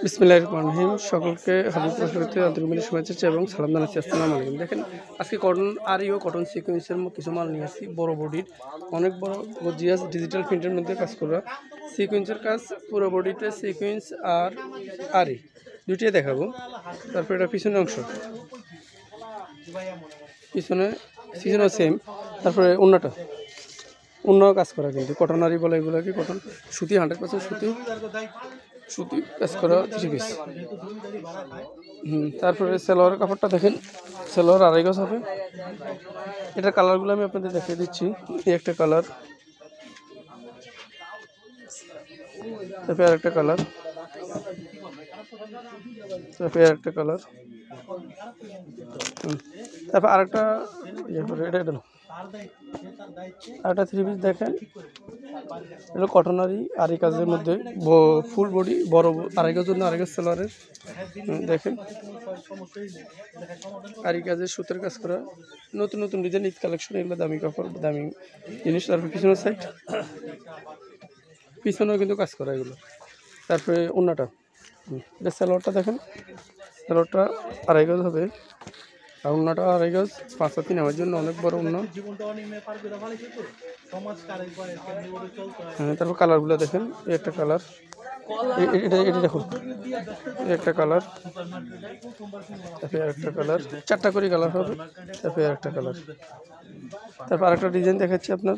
বিসমিল্লাহির রহমানির রহিম। সকলকে হাবিব রসুলতে আন্তরিক শুভেচ্ছা এবং সালাম জানাচ্ছি। আসসালামু আলাইকুম। দেখেন আজকে কটন আরিও কটন সিকোয়েন্সের কিছু মাল নিয়ে আসছি। বড় বডির অনেক বড় গর্জিয়াস ডিজিটাল প্রিন্টের মধ্যে কাজ করা সিকোয়েন্সের কাজ। পুরো বডিতে সিকোয়েন্স আর আরি দুটিই দেখাবো। তারপরে এটা পিছনের অংশ, পিছনে সিজনও সেম। তারপরে অন্য কাজ করা, কিন্তু কটন আরি বলে এগুলোকে। কটন সুতি 100% সুতি কাজ করা 3 পিস। তারপরে সালোয়ারের কাপড়টা দেখেন, সালোয়ার 2.5 গজ হবে। এটার কালারগুলো আমি আপনাদের দেখিয়ে দিচ্ছি। এই একটা কালার, তারপরে আরেকটা কালার, তারপরে আরেকটা কালার, তারপর আরেকটা এটা আরেকটা 3 পিস দেখেন। এটা কটন আরি কাজের মধ্যে ফুল বডি, বড় 2.5 গজ জন্য 2.5 গজ সালোয়ারের। দেখেন আরি কাজের সুতের কাজ করা, নতুন নতুন ডিজাইন, ঈদ কালেকশন। এগুলো দামি কাপড়, দামি জিনিস। তারপরে পিছনের সাইড, পিছনেও কিন্তু কাজ করা এগুলো। তারপরে ওন্নাটা, এটা সালোয়ারটা দেখেন, সালোয়ারটা 2.5 গজ হবে, আর ওন্নাটা 2.5 গজ। 5-3 আমার জন্য অনেক বড় ওন্না। হ্যাঁ, তারপর কালারগুলো দেখেন। এই একটা কালার, এটা দেখুন, এই একটা কালার, তারপরে আরেকটা কালার, 4টা করে কালার হবে। তারপরে আরেকটা কালার, তারপর আরেকটা ডিজাইন দেখাচ্ছি আপনার।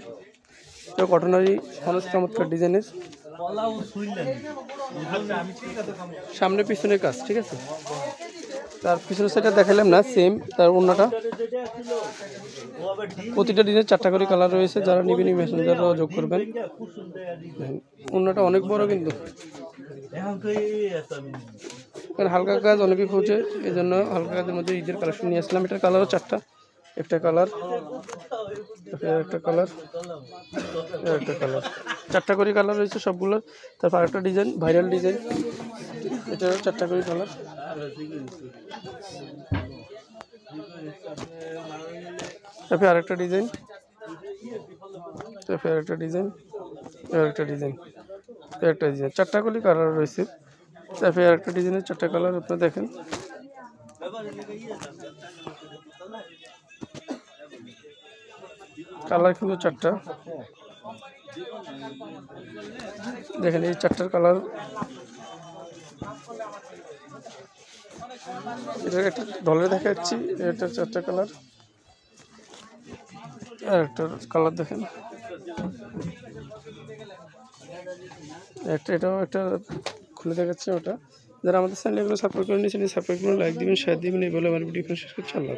এটা কটনারি অনেক চমৎকার ডিজাইনের, সামনে পিছনে কাজ, ঠিক আছে। তার পিছনের সাইডটা দেখালাম না, সেম। তার ওন্নাটা, প্রতিটা ডিজাইন 4টা করে কালার রয়েছে। যারা নেবেন মেসেঞ্জারও যোগ করবেন। ওন্নাটা অনেক বড়, কিন্তু হালকা কাজ অনেকে খুঁজে, এই জন্য হালকা কাজের মধ্যে ঈদের কালেকশন নিয়ে আসলাম। এটার কালারও 4টা, একটা কালার, একটা কালার, একটা কালার, 4টা করে কালার রয়েছে সবগুলোর। তারপর আরেকটা ডিজাইন, ভাইরাল ডিজাইন, এটারও 4টা করে কালার। তারপরে আরেকটা ডিজাইন, তারপরে আরেকটা ডিজাইন, আরেকটা ডিজাইন, একটা ডিজাইন, 4টা করে কালার রয়েছে। তারপরে আরেকটা ডিজাইনের 4টা কালার আপনারা দেখেন। কালার কিন্তু 4টা দেখেন। এই 4টার কালার, এটা একটা ডলে দেখাচ্ছি। এটা 4টা কালার, আর একটা কালার দেখেন। এটাও একটা খুলে দেখাচ্ছি। ওটা যারা আমাদের চ্যানেল এগুলো সাপোর্ট করে নিয়েছেন, সাপোর্ট করে লাইক দিবেন, শেয়ার দিবেন। এই বলে আমার ভিডিও শেষ করছি। আল্লাহ।